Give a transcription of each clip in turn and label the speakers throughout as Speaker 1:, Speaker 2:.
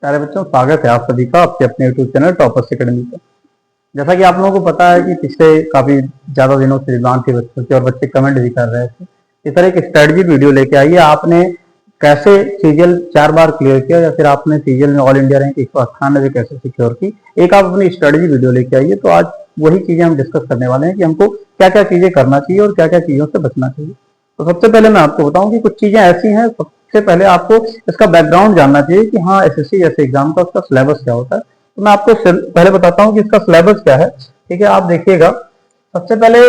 Speaker 1: प्यारे बच्चों, स्वागत है आप सभी का आपके अपने यूट्यूब चैनल टॉपर्स एकेडमी पर। जैसा कि आप लोगों को पता है कि पिछले काफी ज्यादा दिनों से डिमांड थी बच्चों की और बच्चे कमेंट भी कर रहे थे, इस तरह एक स्ट्रेटजी वीडियो लेके आइए। आपने कैसे सीजीएल 4 बार क्लियर किया या फिर आपने सीजीएल में ऑल इंडिया रैंक 198 कैसे सिक्योर की, एक आप अपनी स्ट्रेटजी वीडियो लेके आइए। तो आज वही चीजें हम डिस्कस करने वाले हैं कि हमको क्या क्या चीजें करना चाहिए और क्या क्या चीजों से बचना चाहिए। तो सबसे पहले मैं आपको बताऊं कि कुछ चीजें ऐसी हैं, सबसे पहले आपको इसका बैकग्राउंड जानना चाहिए कि हाँ एसएससी जैसे एग्जाम का उसका सिलेबस क्या होता है। तो मैं आपको पहले बताता हूँ कि इसका सिलेबस क्या है। ठीक है, आप देखिएगा। सबसे पहले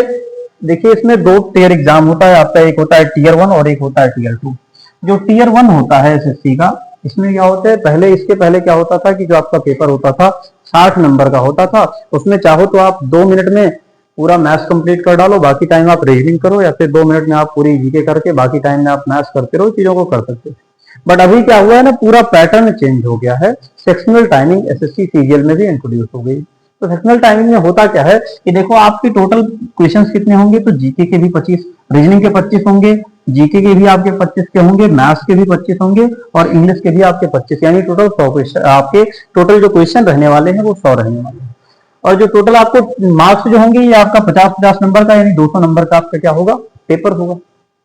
Speaker 1: देखिए, इसमें 2 टियर एग्जाम होता है आपका, एक होता है टियर 1 और एक होता है टियर 2। जो टियर 1 होता है एसएससी का, इसमें क्या होता है, पहले इसके पहले क्या होता था कि जो आपका पेपर होता था 60 नंबर का होता था। उसमें चाहो तो आप 2 मिनट में पूरा मैथ्स कंप्लीट कर डालो, बाकी टाइम आप रीजनिंग करो, या फिर 2 मिनट में आप पूरी जीके करके बाकी टाइम में आप मैथ्स करते रहो, चीजों को कर सकते हो। बट अभी क्या हुआ है ना, पूरा पैटर्न चेंज हो गया है। सेक्शनल टाइमिंग एसएससी सीजीएल में भी इंट्रोड्यूस हो गई। तो सेक्शनल टाइमिंग में होता क्या है कि देखो, आपके टोटल क्वेश्चंस कितने होंगे, तो जीके के भी 25, रीजनिंग के 25 होंगे, जीके के भी आपके 25 के होंगे, मैथ्स के भी 25 होंगे और इंग्लिश के भी आपके 25, यानी टोटल 100 क्वेश्चन आपके टोटल जो क्वेश्चन रहने वाले हैं वो 100 रहने वाले हैं। और जो टोटल आपको मार्क्स जो होंगे ये आपका 50-50 नंबर का, यानी 200 नंबर का आपका क्या होगा, पेपर होगा।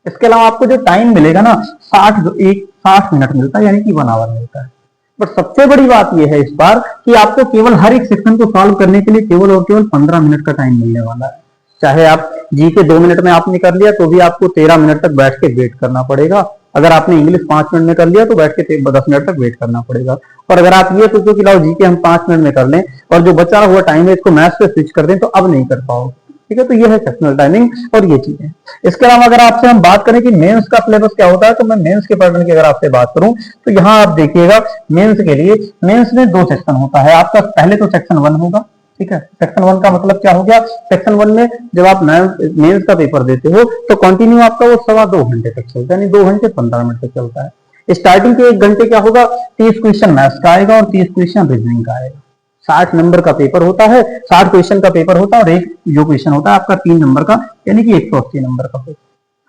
Speaker 1: इसके अलावा आपको जो टाइम मिलेगा ना, 60 मिनट मिलता है, यानी कि 1 आवर मिलता है। बट सबसे बड़ी बात यह है इस बार कि आपको केवल हर एक सेक्शन को सॉल्व करने के लिए केवल और केवल 15 मिनट का टाइम मिलने वाला है। चाहे आप जी के 2 मिनट में आपने कर लिया तो भी आपको 13 मिनट तक बैठ के वेट करना पड़ेगा। अगर आपने इंग्लिश 5 मिनट में कर लिया तो बैठ के 10 मिनट तक वेट करना पड़ेगा। और अगर आप ये सोचो कि लाओ जी के हम 5 मिनट में कर लें और जो बचा हुआ टाइम है इसको मैथ्स पे स्विच कर दें, तो अब नहीं कर पाओगे। ठीक है, तो ये है सेक्शनल टाइमिंग और ये चीजें। इसके अलावा अगर आपसे हम बात करें कि मेंस का सिलेबस क्या होता है, तो मैं मेंस के पैटर्न की अगर आपसे बात करूं तो यहाँ आप देखिएगा, मेंस के लिए मेंस में 2 सेक्शन होता है आपका। पहले तो सेक्शन 1 होगा। ठीक है, सेक्शन 1 का मतलब क्या हो गया, सेक्शन 1 में जब आप मेंस का पेपर देते हो तो कंटिन्यू आपका वो 2.25 घंटे तक चलता है, यानी 2 घंटे 15 मिनट तक चलता है। स्टार्टिंग के 1 घंटे क्या होगा, 30 क्वेश्चन मैथ्स का आएगा और 30 क्वेश्चन रीजनिंग का आएगा। 60 नंबर का पेपर होता है, 60 क्वेश्चन का पेपर होता है और एक जो क्वेश्चन होता है आपका 3 नंबर का, यानी कि 180 नंबर का पेपर।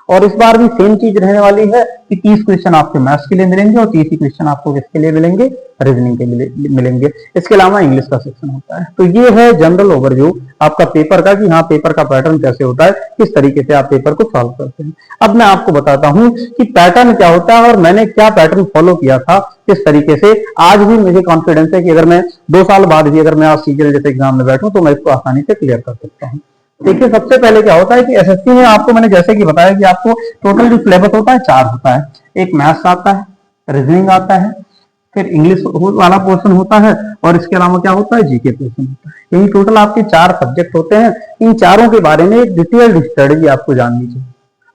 Speaker 1: और इस बार भी सेम चीज रहने वाली है कि 30 क्वेश्चन आपके मैथ्स के लिए मिलेंगे और 30 क्वेश्चन आपको किसके लिए मिलेंगे, रीजनिंग के लिए मिलेंगे। इसके अलावा इंग्लिश का सेक्शन होता है। तो ये है जनरल ओवरव्यू आपका पेपर का कि हाँ पेपर का पैटर्न कैसे होता है, किस तरीके से आप पेपर को सॉल्व करते हैं। अब मैं आपको बताता हूं कि पैटर्न क्या होता है और मैंने क्या पैटर्न फॉलो किया था, किस तरीके से आज भी मुझे कॉन्फिडेंस है कि अगर मैं 2 साल बाद भी अगर मैं आज सीजीएल जैसे एग्जाम में बैठूं तो मैं इसको आसानी से क्लियर कर सकता हूँ। देखिए, सबसे पहले क्या होता है कि एसएससी में आपको मैंने जैसे कि बताया कि आपको टोटल जो सिलेबस होता है 4 होता है। एक मैथ्स आता है, रीजनिंग आता है, फिर इंग्लिश वाला पोर्शन होता है और इसके अलावा क्या होता है, जीके पोर्शन होता है। यही टोटल आपके 4 सब्जेक्ट होते हैं। इन चारों के बारे में एक डिटेल्ड स्टडी आपको जाननी चाहिए।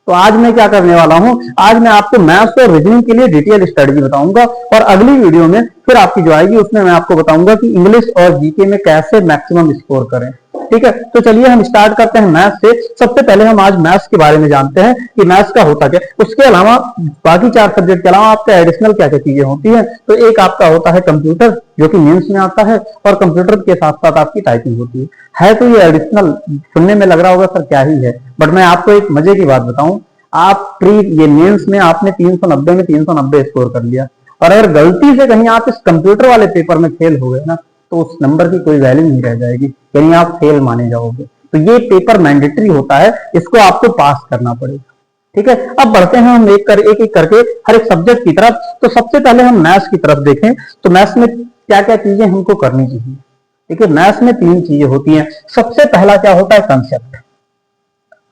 Speaker 1: तो आज मैं क्या करने वाला हूं, आज मैं आपको मैथ्स और रीजनिंग के लिए डिटेल स्टडी बताऊंगा और अगली वीडियो में फिर आपकी जो आएगी उसमें मैं आपको बताऊंगा कि इंग्लिश और जीके में कैसे मैक्सिमम स्कोर करें। ठीक है, तो चलिए हम स्टार्ट करते हैं मैथ्स से। सबसे पहले हम आज मैथ्स के बारे में जानते हैं कि मैथ्स का होता क्या। उसके अलावा बाकी 4 सब्जेक्ट के अलावा आपका एडिशनल क्या क्या चीजें होती है, तो एक आपका होता है कंप्यूटर जो कि मेंस में आता है और कंप्यूटर के साथ साथ आपकी टाइपिंग होती है। तो ये एडिशनल सुनने में लग रहा होगा सर क्या ही है, बट मैं आपको एक मजे की बात बताऊं, आप ये मेंस में आपने 390 में 390 स्कोर कर लिया और अगर गलती से कहीं आप इस कंप्यूटर वाले पेपर में फेल हो गए ना, तो उस नंबर की कोई वैल्यू नहीं रह जाएगी, यानी आप फेल माने जाओगे। तो ये पेपर मैंडेटरी होता है, इसको आपको पास करना पड़ेगा। ठीक है, अब बढ़ते हैं हम एक एक करके हर एक सब्जेक्ट की तरफ। तो सबसे पहले हम मैथ्स की तरफ देखें तो मैथ्स में क्या क्या चीजें हमको करनी चाहिए। ठीक है, मैथ्स में 3 चीजें होती हैं। सबसे पहला क्या होता है, कंसेप्ट।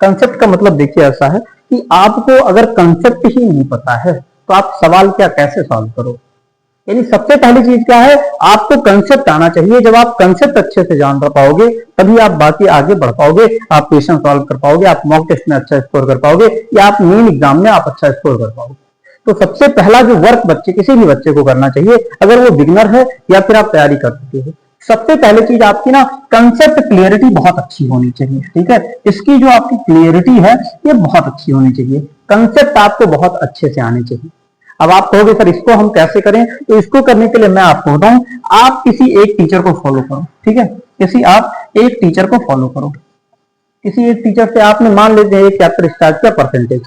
Speaker 1: कंसेप्ट का मतलब देखिए ऐसा है कि आपको अगर कंसेप्ट ही नहीं पता है तो आप सवाल क्या कैसे सॉल्व करो। यानी सबसे पहली चीज क्या है, आपको कंसेप्ट आना चाहिए। जब आप कंसेप्ट अच्छे से जान पाओगे तभी आप बाकी आगे बढ़ पाओगे, आप क्वेश्चन सॉल्व कर पाओगे, आप मॉक टेस्ट में अच्छा स्कोर कर पाओगे या आप मेन एग्जाम में आप अच्छा स्कोर कर पाओगे। तो सबसे पहला जो वर्क बच्चे किसी भी बच्चे को करना चाहिए, अगर वो बिगनर है या फिर आप तैयारी कर चुके हो, सबसे पहले चीज आपकी ना कंसेप्ट क्लियरिटी बहुत अच्छी होनी चाहिए। ठीक है, इसकी जो आपकी क्लियरिटी है ये बहुत अच्छी होनी चाहिए। कंसेप्ट आपको बहुत अच्छे से आने चाहिए। अब आप कहोगे सर इसको हम कैसे करें, तो इसको करने के लिए मैं आपको बताऊं, आप किसी एक टीचर को फॉलो करो। ठीक है, किसी आप एक टीचर को फॉलो करो। किसी एक टीचर से आपने मान लीजिए एक चैप्टर स्टार्ट किया परसेंटेज,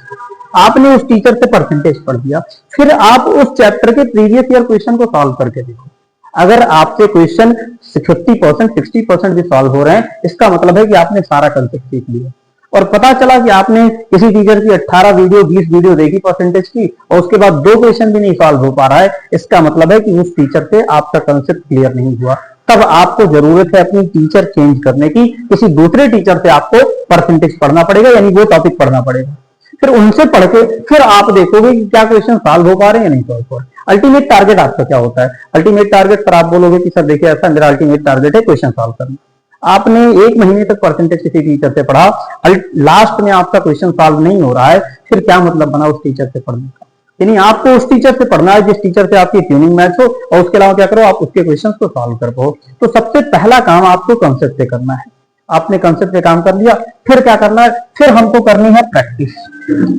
Speaker 1: आपने उस टीचर से परसेंटेज पढ़ दिया, फिर आप उस चैप्टर के प्रीवियस ईयर क्वेश्चन को सॉल्व करके देखो। अगर आपसे क्वेश्चन 50% 60% भी सॉल्व हो रहे हैं, इसका मतलब है कि आपने सारा कंसेप्ट सीख लिया। और पता चला कि आपने किसी टीचर की 18 वीडियो 20 वीडियो देखी परसेंटेज की और उसके बाद 2 क्वेश्चन भी नहीं सॉल्व हो पा रहा है, इसका मतलब है कि उस टीचर से आपका कंसेप्ट क्लियर नहीं हुआ। तब आपको जरूरत है अपनी टीचर चेंज करने की, किसी दूसरे टीचर से आपको परसेंटेज पढ़ना पड़ेगा, यानी वो टॉपिक पढ़ना पड़ेगा। फिर उनसे पढ़ के फिर आप देखोगे कि क्या क्वेश्चन सॉल्व हो पा रहे हैं या नहीं सॉल्व हो रहे हैं। अल्टीमेट टारगेट आपका क्या होता है? अल्टीमेट टारगेट पर आप बोलोगे कि सर देखिए ऐसा मेरा अल्टीमेट टारगेट है क्वेश्चन सॉल्व करना। आपने 1 महीने तक परसेंटेज किसी टीचर से पढ़ा, लास्ट में आपका क्वेश्चन सॉल्व नहीं हो रहा है, फिर क्या मतलब बना उस टीचर से पढ़ने का? यानी आपको उस टीचर से पढ़ना है जिस टीचर से आपकी ट्यूनिंग मैच हो, और उसके अलावा क्या करो, आप उसके क्वेश्चन को सॉल्व कर पाओ। तो सबसे पहला काम आपको कंसेप्ट पे करना है। आपने कंसेप्ट पे काम कर लिया, फिर क्या करना है? फिर हमको करनी है प्रैक्टिस।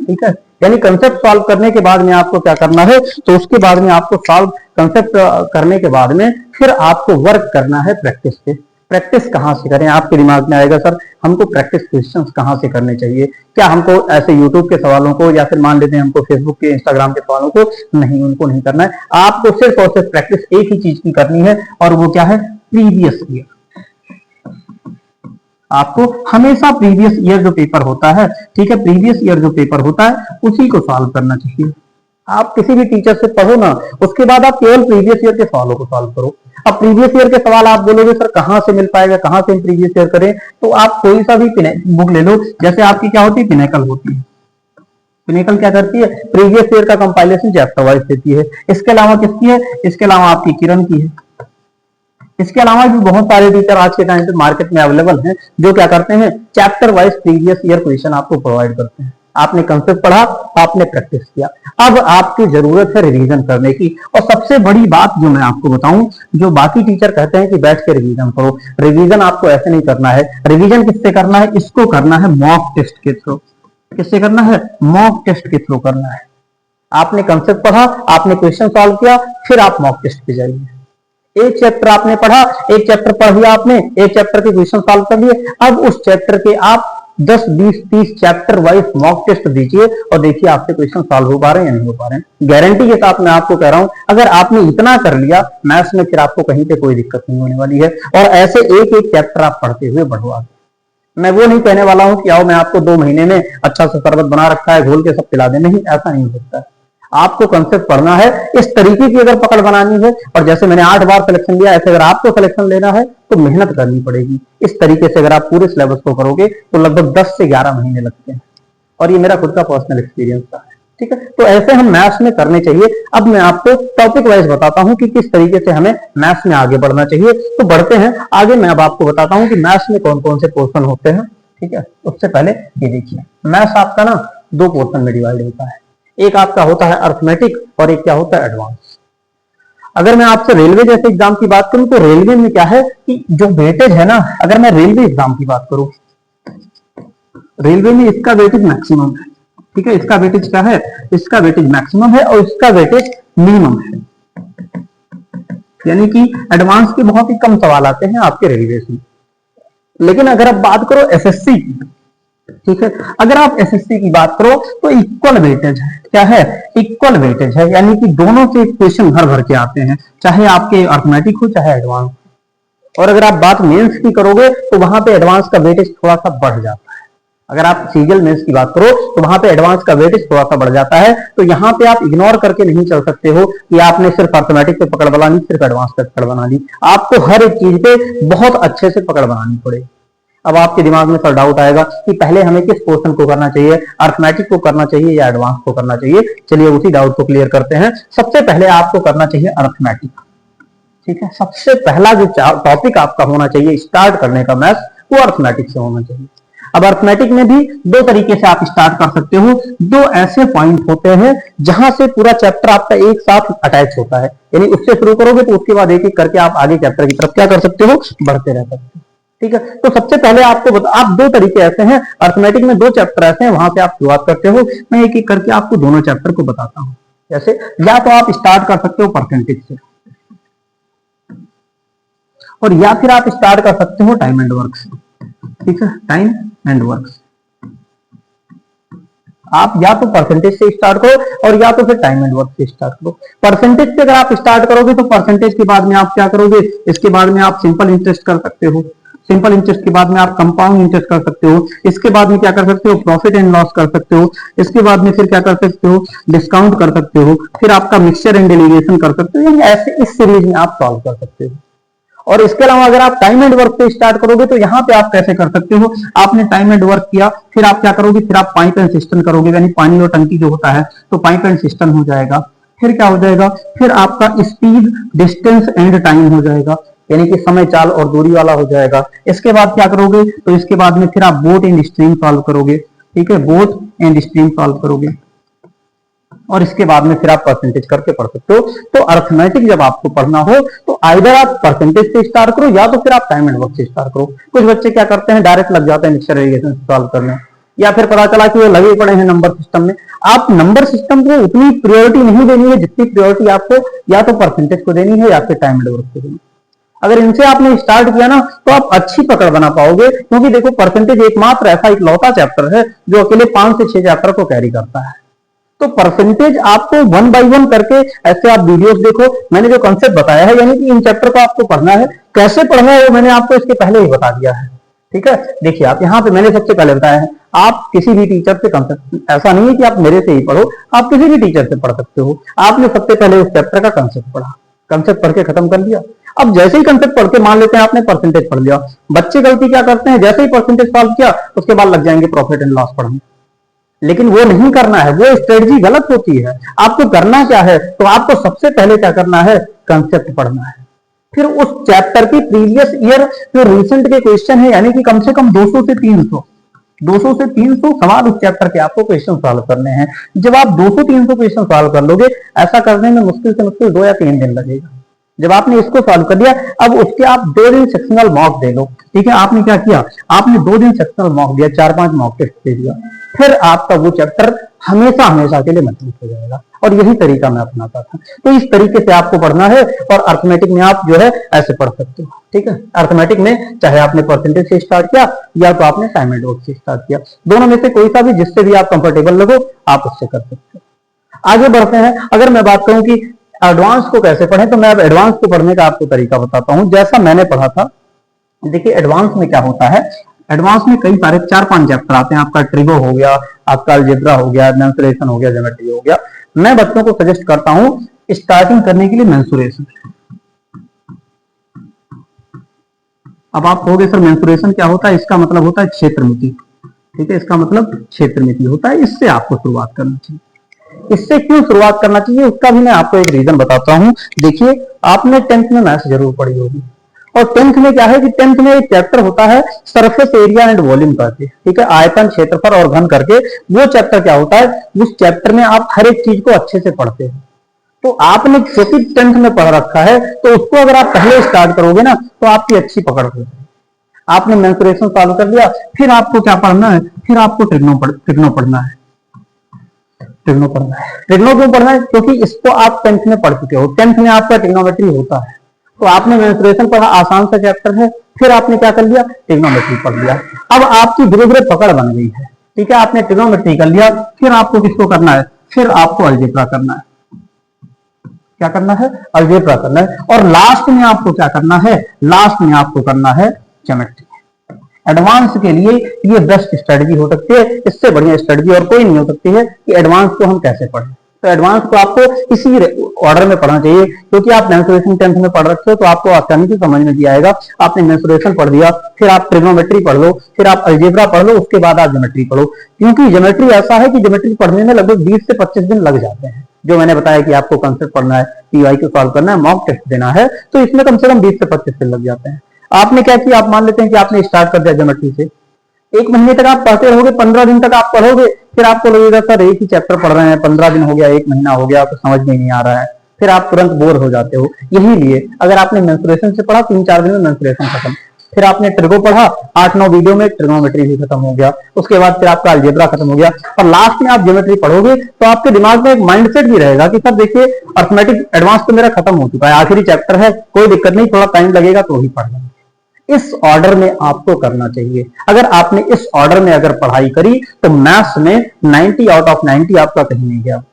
Speaker 1: ठीक है, यानी कंसेप्ट सॉल्व करने के बाद में आपको क्या करना है, तो उसके बाद में आपको सॉल्व कंसेप्ट करने के बाद में फिर आपको वर्क करना है प्रैक्टिस पे। प्रैक्टिस कहाँ से करें? आपके दिमाग में आएगा सर हमको प्रैक्टिस क्वेश्चंस कहाँ से करने चाहिए? क्या हमको ऐसे यूट्यूब के सवालों को, या फिर मान लेते हैं हमको फेसबुक के इंस्टाग्राम के सवालों को? नहीं, उनको नहीं करना है। आपको सिर्फ और सिर्फ प्रैक्टिस एक ही चीज की करनी है, और वो क्या है? Previous year. आपको हमेशा प्रीवियस ईयर जो पेपर होता है, ठीक है, प्रीवियस ईयर जो पेपर होता है उसी को सॉल्व करना चाहिए। आप किसी भी टीचर से पढ़ो ना, उसके बाद आप केवल प्रीवियस ईयर के सवालों को सॉल्व करो। अब प्रीवियस ईयर के सवाल आप बोलोगे सर कहां से मिल पाएगा, कहां से प्रीवियस ईयर करें? तो आप कोई सा भी बुक ले लो, जैसे आपकी क्या होती है, पिनेकल होती है। पिनेकल क्या करती है? प्रीवियस ईयर का कंपाइलेशन चैप्टर वाइज देती है। इसके अलावा किसकी है? इसके अलावा आपकी किरण की है। इसके अलावा भी बहुत सारे टीचर आज के टाइम पे मार्केट में अवेलेबल हैं, जो क्या करते हैं, chapter wise previous year question आपको प्रोवाइड करते हैं। आपने कंसेप्ट पढ़ा, आपने प्रैक्टिस किया, अब आपकी जरूरत है रिवीजन करने की। और सबसे बड़ी बात जो मैं आपको बताऊं, जो बाकी टीचर कहते हैं कि बैठ के रिवीजन करो, रिवीजन आपको ऐसे नहीं करना है। रिवीजन किससे करना है? इसको करना है मॉक टेस्ट के थ्रू। किससे करना है? मॉक टेस्ट के थ्रू करना है। आपने कंसेप्ट पढ़ा, आपने क्वेश्चन सॉल्व किया, फिर आप मॉक टेस्ट पे जाइए। एक चैप्टर आपने पढ़ा, एक चैप्टर पढ़ लिया आपने, एक चैप्टर के क्वेश्चन सॉल्व कर लिए, अब उस चैप्टर के आप 10 20 30 चैप्टर वाइज मॉक टेस्ट दीजिए और देखिए आपसे क्वेश्चन सॉल्व हो पा रहे हैं या नहीं हो पा रहे हैं। गारंटी के साथ मैं आपको कह रहा हूं, अगर आपने इतना कर लिया मैथ्स में, फिर आपको कहीं पे कोई दिक्कत नहीं होने वाली है। और ऐसे एक एक चैप्टर आप पढ़ते हुए बढ़ो आगे। मैं वो नहीं कहने वाला हूं कि आओ मैं आपको 2 महीने में अच्छा सा शरबत बना रखा है घोल के सब पिला दे, नहीं, ऐसा नहीं हो सकता। आपको कंसेप्ट पढ़ना है, इस तरीके की अगर पकड़ बनानी है, और जैसे मैंने 8 बार सिलेक्शन लिया, ऐसे अगर आपको सिलेक्शन लेना है तो मेहनत करनी पड़ेगी। इस तरीके से अगर आप पूरे सिलेबस को करोगे तो लगभग 10 से 11 महीने लगते हैं, और ये मेरा खुद का पर्सनल एक्सपीरियंस था। ठीक है, तो ऐसे हम मैथ्स में करने चाहिए। अब मैं आपको टॉपिक वाइज बताता हूं कि किस तरीके से हमें मैथ्स में आगे बढ़ना चाहिए। तो बढ़ते हैं आगे, मैं अब आपको बताता हूं कि मैथ्स में कौन कौन से पोर्शन होते हैं। ठीक है, उससे पहले ये देखिए, मैथ्स आपका ना 2 पोर्शन में डिवाइड होता है। एक आपका होता है अर्थमेटिक और एक क्या होता है, एडवांस। अगर मैं आपसे रेलवे जैसे एग्जाम की बात करूं तो रेलवे में क्या है कि जो वेटेज है ना, अगर मैं रेलवे एग्जाम की बात करूं, रेलवे में इसका वेटेज मैक्सिमम है। ठीक है, इसका वेटेज क्या है? इसका वेटेज मैक्सिमम है और इसका वेटेज मिनिमम है। यानी कि एडवांस के बहुत ही कम सवाल आते हैं आपके रेलवे से। लेकिन अगर आप बात करो एसएससी की, ठीक है, अगर आप एसएससी की बात करो तो इक्वल वेटेज है। क्या है? इक्वल वेटेज है, यानी कि दोनों से क्वेश्चन भर भर के आते हैं, चाहे आपके अर्थमेटिक हो चाहे एडवांस। और अगर आप बात मेंस की करोगे तो वहां पे एडवांस का वेटेज थोड़ा सा बढ़ जाता है। अगर आप सीजीएल मेंस की बात करो तो वहां पे एडवांस का वेटेज थोड़ा सा बढ़ जाता है। तो यहाँ पे आप इग्नोर करके नहीं चल सकते हो कि आपने सिर्फ अर्थमेटिक पे पकड़ बना ली, सिर्फ एडवांस पे पकड़ बना ली। आपको हर एक चीज पे बहुत अच्छे से पकड़ बनानी पड़ेगी। अब आपके दिमाग में सर डाउट आएगा कि पहले हमें किस पोर्शन को करना चाहिए, अर्थमेटिक को करना चाहिए या एडवांस को करना चाहिए। चलिए उसी डाउट को क्लियर करते हैं। सबसे पहले आपको करना चाहिए अर्थमेटिक। ठीक है, सबसे पहला जो टॉपिक आपका होना चाहिए स्टार्ट करने का मैथ्स, वो अर्थमेटिक से होना चाहिए। अब अर्थमेटिक में भी 2 तरीके से आप स्टार्ट कर सकते हो। 2 ऐसे पॉइंट होते हैं जहां से पूरा चैप्टर आपका एक साथ अटैच होता है, यानी उससे शुरू करोगे तो उसके बाद एक एक करके आप आगे चैप्टर की तरफ क्या कर सकते हो, बढ़ते रह सकते हो। ठीक है, तो सबसे पहले आपको आप 2 तरीके ऐसे हैं, अर्थमेटिक में 2 चैप्टर ऐसे हैं, वहां से आप शुरुआत करते हो। मैं एक एक करके आपको दोनों चैप्टर को बताता हूं। जैसे या तो आप स्टार्ट कर सकते हो परसेंटेज से, और या फिर आप स्टार्ट कर सकते हो टाइम एंड वर्क से। ठीक है, टाइम एंड वर्क। आप या तो परसेंटेज से स्टार्ट करो और या तो फिर टाइम एंड वर्क से स्टार्ट करो। परसेंटेज से अगर आप स्टार्ट करोगे तो परसेंटेज के बाद में आप क्या करोगे, इसके बाद में आप सिंपल इंटरेस्ट कर सकते हो, सिंपल इंटरेस्ट के बाद में आप कंपाउंड इंटरेस्ट कर सकते हो, इसके बाद में क्या कर सकते हो, प्रॉफिट एंड लॉस कर सकते हो, इसके बाद में फिर क्या कर सकते हो, डिस्काउंट कर सकते हो, फिर आपका मिक्सचर एंड डेरिवेशन कर सकते हो। ऐसे इस सीरीज में आप सॉल्व कर सकते हो। और इसके अलावा अगर आप टाइम एंड वर्क से स्टार्ट करोगे तो यहाँ पे आप कैसे कर सकते हो, आपने टाइम एंड वर्क किया, फिर आप क्या करोगे, फिर आप पाइप एंड सिस्टम करोगे, यानी पानी और टंकी जो होता है तो पाइप एंड सिस्टम हो जाएगा। फिर क्या हो जाएगा, फिर आपका स्पीड डिस्टेंस एंड टाइम हो जाएगा, यानी कि समय चाल और दूरी वाला हो जाएगा। इसके बाद क्या करोगे, तो इसके बाद में फिर आप बोट एंड स्ट्रीम सॉल्व करोगे, ठीक है, बोट एंड स्ट्रीम सॉल्व करोगे, और इसके बाद में फिर आप परसेंटेज करके पढ़ सकते हो। तो अर्थमेटिक जब आपको पढ़ना हो तो आइदर आप परसेंटेज से स्टार्ट करो या तो फिर आप टाइम एंड वर्क से स्टार्ट करो। कुछ बच्चे क्या करते हैं, डायरेक्ट लग जाते हैं मिक्सचर एडिशन सॉल्व करने, या फिर पता चला कि वो लगे पड़े हैं नंबर सिस्टम में। आप नंबर सिस्टम को उतनी प्रायोरिटी नहीं देनी है जितनी प्रायोरिटी आपको या तो परसेंटेज को देनी है या फिर टाइम एंड वर्क को देनी है। अगर इनसे आपने स्टार्ट किया ना तो आप अच्छी पकड़ बना पाओगे, क्योंकि देखो परसेंटेज एकमात्र ऐसा इकलौता चैप्टर है जो अकेले 5 से 6 चैप्टर को कैरी करता है। तो परसेंटेज आपको 1 बाय 1 करके ऐसे आप वीडियोस देखो, मैंने जो कंसेप्ट बताया है, यानी कि इन चैप्टर को आपको पढ़ना है, कैसे पढ़ना है वो मैंने आपको इसके पहले ही बता दिया है, ठीक है। देखिए आप यहाँ पे मैंने सबसे पहले बताया है, आप किसी भी टीचर से कंसेप्ट, ऐसा नहीं है कि आप मेरे से ही पढ़ो, आप किसी भी टीचर से पढ़ सकते हो। आपने सबसे पहले उस चैप्टर का कंसेप्ट पढ़ा, कंसेप्ट पढ़ के खत्म कर लिया। अब जैसे ही कंसेप्ट पढ़ के मान लेते हैं आपने परसेंटेज पढ़ लिया, बच्चे गलती क्या करते हैं, जैसे ही परसेंटेज सॉल्व किया उसके बाद लग जाएंगे प्रॉफिट एंड लॉस पढ़ने, लेकिन वो नहीं करना है, वो स्ट्रेटजी गलत होती है। आपको करना क्या है, तो आपको सबसे पहले क्या करना है, कंसेप्ट पढ़ना है, फिर उस चैप्टर की प्रीवियस ईयर जो रिसेंट के क्वेश्चन है, यानी कि कम से कम 200 से 300 सवाल उस चैप्टर के आपको क्वेश्चन सॉल्व करने हैं। जब आप 200-300 क्वेश्चन सॉल्व कर लोगे, ऐसा करने में मुश्किल से मुश्किल 2 या 3 दिन लगेगा। जब आपने इसको सॉल्व कर लिया, अब उसके आप 2 दिन सेक्शनल मॉक दे लो, ठीक है। आपने क्या किया, आपने 2 दिन सेक्शनल मॉक दिया, 4-5 मॉक टेस्ट दे दिया, फिर आपका वो चैप्टर हमेशा हमेशा के लिए मजबूत हो जाएगा। और यही तरीका मैं अपनाता था। तो इस तरीके से आपको पढ़ना है, और अर्थमेटिक में आप जो है ऐसे पढ़ सकते हो, ठीक है। अर्थमेटिक में चाहे आपने परसेंटेज से स्टार्ट किया या तो आपने टाइम एंड वर्क से स्टार्ट किया, दोनों में से कोई सा भी, जिससे भी आप कंफर्टेबल लगो आप उससे कर सकते हो। आगे बढ़ते हैं। अगर मैं बात करूं कि एडवांस को कैसे पढ़ें, तो मैं अब एडवांस को पढ़ने का आपको तरीका बताता हूं, जैसा मैंने पढ़ा था। देखिए एडवांस में क्या होता है, एडवांस में कई सारे 4-5 चैप्टर आते हैं। आपका ट्रिगो हो गया, आपका अलजेब्रा हो गया, मेंसुरेशन हो गया, ज्योमेट्री हो गया। मैं बच्चों को सजेस्ट करता हूं स्टार्टिंग करने के लिए मेंसुरेशन। अब आप कहोगे सर मेंसुरेशन क्या होता है, इसका मतलब होता है क्षेत्रमिति, ठीक है, इसका मतलब क्षेत्रमिति होता है। इससे आपको शुरुआत करना चाहिए। इससे क्यों शुरुआत करना चाहिए, उसका भी मैं आपको एक रीजन बताता हूं। देखिए आपने 10th में मैथ्स जरूर पढ़ी होगी, और 10th में क्या है कि 10th में एक चैप्टर होता है सरफेस एरिया एंड वॉल्यूम करके, ठीक है, आयतन, क्षेत्रफल और घन करके। वो चैप्टर क्या होता है, उस चैप्टर में आप हर एक चीज को अच्छे से पढ़ते हैं। तो आपने क्योंकि 10th में पढ़ रखा है, तो उसको अगर आप पहले स्टार्ट करोगे ना तो आपकी अच्छी पकड़ होगी। आपने मेंसुरेशन सॉल्व कर लिया, फिर आपको क्या पढ़ना है, फिर आपको ट्रिग्नो पढ़ना है। ट्रिग्नो क्यों पढ़ना है, क्योंकि इसको आप 10th में पढ़ चुके हो। 10th में आपका ट्रिग्नोमेट्री होता है, तो आपने मेंसुरेशन पढ़ा, आसान सा चैप्टर है, फिर आपने क्या कर लिया, ट्रिग्नोमेट्री पढ़ लिया। अब आपकी धीरे धीरे पकड़ बन गई है, ठीक है। आपने ट्रिग्नोमेट्री कर लिया, फिर आपको किसको करना है, फिर आपको अलजेब्रा करना है। क्या करना है, अलजेब्रा करना है। और लास्ट में आपको क्या करना है, लास्ट में आपको करना है ज्योमेट्री। एडवांस के लिए ये बेस्ट स्ट्रेटजी हो सकती है, इससे बढ़िया स्ट्रेटजी और कोई नहीं हो सकती है कि एडवांस को हम कैसे पढ़ें। तो एडवांस को आपको इसी ऑर्डर में पढ़ना चाहिए, क्योंकि आप मेंसुरेशन 10th में पढ़ रखे हो तो आपको आसानी से समझ में भी आएगा। आपने मेंसुरेशन पढ़ दिया, फिर आप ट्रिग्नोमेट्री पढ़ लो, फिर आप अलजेब्रा पढ़ लो, उसके बाद आप ज्योमेट्री पढ़ो। क्योंकि ज्योमेट्री ऐसा है कि ज्योमेट्री पढ़ने में लगभग 20 से 25 दिन लग जाते हैं। जो मैंने बताया कि आपको कंसेप्ट पढ़ना है, पीवाई को सॉल्व करना है, मॉक टेस्ट देना है, तो इसमें कम से कम 20 से 25 दिन लग जाते हैं। आपने क्या किया, आप मान लेते हैं कि आपने स्टार्ट कर दिया ज्योमेट्री से, 1 महीने तक आप पढ़ते रहोगे, 15 दिन तक आप पढ़ोगे, फिर आपको लगेगा सर एक ही चैप्टर पढ़ रहे हैं, 15 दिन हो गया, 1 महीना हो गया, तो समझ में नहीं आ रहा है, फिर आप तुरंत बोर हो जाते हो। यही लिए अगर आपने मेंसुरेशन से पढ़ा, 3-4 दिन में मेंसुरेशन खत्म, फिर आपने ट्रिगो पढ़ा, 8-9 वीडियो में ट्रिग्नोमेट्री भी खत्म हो गया, उसके बाद फिर आपका अलजेब्रा खत्म हो गया, और लास्ट में आप ज्योमेट्री पढ़ोगे तो आपके दिमाग में एक माइंडसेट भी रहेगा कि सर देखिए अर्थमेटिक एडवांस तो मेरा खत्म हो चुका है, आखिरी चैप्टर है, कोई दिक्कत नहीं, थोड़ा टाइम लगेगा तो ही पढ़ लेंगे। इस ऑर्डर में आपको करना चाहिए। अगर आपने इस ऑर्डर में अगर पढ़ाई करी तो मैथ्स में 90 आउट ऑफ 90 आपका कहीं नहीं गया।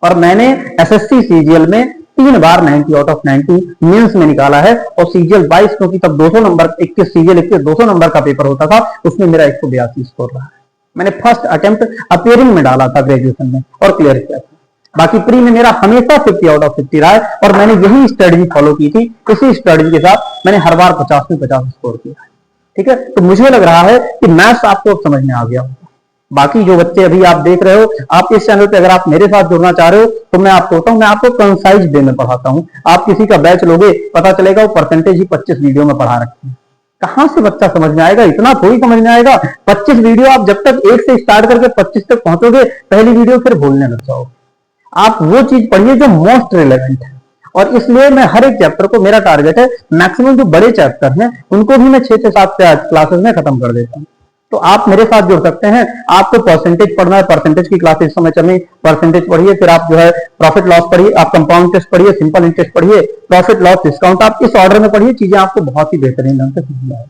Speaker 1: और मैंने एसएससी सीजीएल में 3 बार 90 आउट ऑफ 90 मेंस में निकाला है, और सीजीएल 22 क्योंकि तब 200 नंबर 21 सीजीएल 21 200 नंबर का पेपर होता था, उसमें मेरा 182 स्कोर रहा है। मैंने फर्स्ट अटेम्प्ट अपियरिंग में डाला था ग्रेजुएशन में और क्लियर किया था। बाकी प्री में मेरा हमेशा 50 आउट ऑफ 50 रहा है, और मैंने यही स्ट्रेटजी फॉलो की थी। इसी स्ट्रेटजी के साथ मैंने हर बार 50 में 50 स्कोर किया है। ठीक है, तो मुझे लग रहा है कि मैथ्स आपको समझ में आ गया होगा। बाकी जो बच्चे अभी आप देख रहे हो, आप इस चैनल पे अगर आप मेरे साथ जुड़ना चाह रहे हो तो मैं आपको बताऊं, मैं आपको कंसाइज वे में पढ़ाता हूं। आप किसी का बैच लोगे, पता चलेगा वो परसेंटेज ही 25 वीडियो में पढ़ा रखते हैं। कहां से बच्चा समझ में आएगा? इतना थोड़ी समझ में आएगा। 25 वीडियो आप जब तक 1 से स्टार्ट करके 25 तक पहुंचोगे, पहली वीडियो फिर भूलने लग जाओगे। आप वो चीज पढ़िए जो मोस्ट रिलेवेंट है, और इसलिए मैं हर एक चैप्टर को, मेरा टारगेट है मैक्सिमम जो बड़े चैप्टर हैं उनको भी मैं 6 से 7 क्लासेस में खत्म कर देता हूं। तो आप मेरे साथ जुड़ सकते हैं। आपको परसेंटेज पढ़ना है, परसेंटेज की क्लासेस समय चली, परसेंटेज पढ़िए, फिर आप जो है प्रॉफिट लॉस पढ़िए, आप कंपाउंड इंटरेस्ट पढ़िए, सिंपल इंटरेस्ट पढ़िए, प्रॉफिट लॉस डिस्काउंट, आप इस ऑर्डर में पढ़िए, चीजें आपको बहुत ही बेहतरीन ढंग से समझ आए।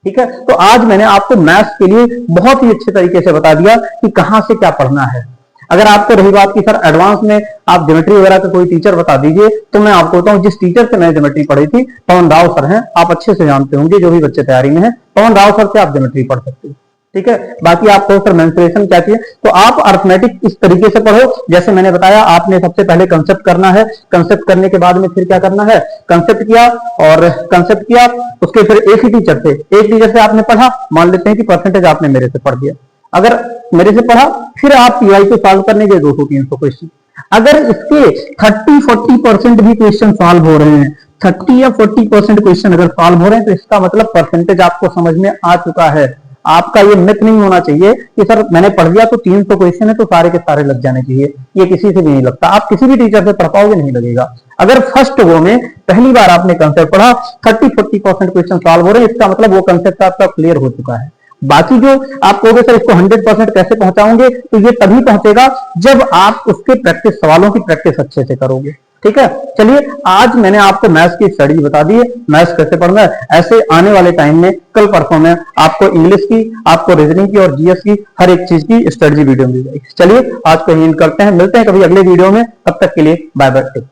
Speaker 1: ठीक है, तो आज मैंने आपको मैथ्स के लिए बहुत ही अच्छे तरीके से बता दिया कि कहां से क्या पढ़ना है। अगर आपको रही बात की सर एडवांस में आप ज्योमेट्री वगैरह का कोई टीचर बता दीजिए, तो मैं आपको बताऊं, जिस टीचर से मैंने ज्योमेट्री पढ़ी थी, पवन राव सर हैं, आप अच्छे से जानते होंगे, जो भी बच्चे तैयारी में हैं, पवन राव सर से आप ज्योमेट्री पढ़ सकते हो। ठीक है, बाकी आपको सर मेंसुरेशन क्या चाहिए, तो आप अर्थमेटिक इस तरीके से पढ़ो जैसे मैंने बताया। आपने सबसे पहले कंसेप्ट करना है, कंसेप्ट करने के बाद में फिर क्या करना है, कंसेप्ट किया, और कंसेप्ट किया उसके फिर एक टीचर से आपने पढ़ा। मान लेते हैं कि परसेंटेज आपने मेरे से पढ़ दिया, अगर मेरे से पढ़ा, फिर आप पीवाई को सॉल्व करने के 200-300 क्वेश्चन। अगर इसके 30-40% भी क्वेश्चन सॉल्व हो रहे हैं, 30 या 40% क्वेश्चन अगर सॉल्व हो रहे हैं, तो इसका मतलब परसेंटेज आपको समझ में आ चुका है। आपका ये मिथ नहीं होना चाहिए कि सर मैंने पढ़ लिया तो 300 क्वेश्चन है तो सारे के सारे लग जाने चाहिए। ये किसी से भी नहीं लगता। आप किसी भी टीचर से पढ़ पाओगे, नहीं लगेगा। अगर फर्स्ट वो में पहली बार आपने कंसेप्ट पढ़ा, 30-40% क्वेश्चन सॉल्व हो रहे हैं, इसका मतलब वो कंसेप्ट आपका क्लियर हो चुका है। बाकी जो आप कहोगे सर इसको 100% कैसे पहुंचाओगे, तो ये तभी पहुंचेगा जब आप उसके प्रैक्टिस, सवालों की प्रैक्टिस अच्छे से करोगे। ठीक है, चलिए आज मैंने आपको मैथ्स की स्टडी बता दी है, मैथ्स कैसे पढ़ना है। ऐसे आने वाले टाइम में, कल परसों में आपको इंग्लिश की, आपको रीजनिंग की और जीएस की हर एक चीज की स्ट्रेटजी वीडियो मिल जाएगी। चलिए आज को यही करते हैं, मिलते हैं कभी अगले वीडियो में। तब तक के लिए बाय बाय।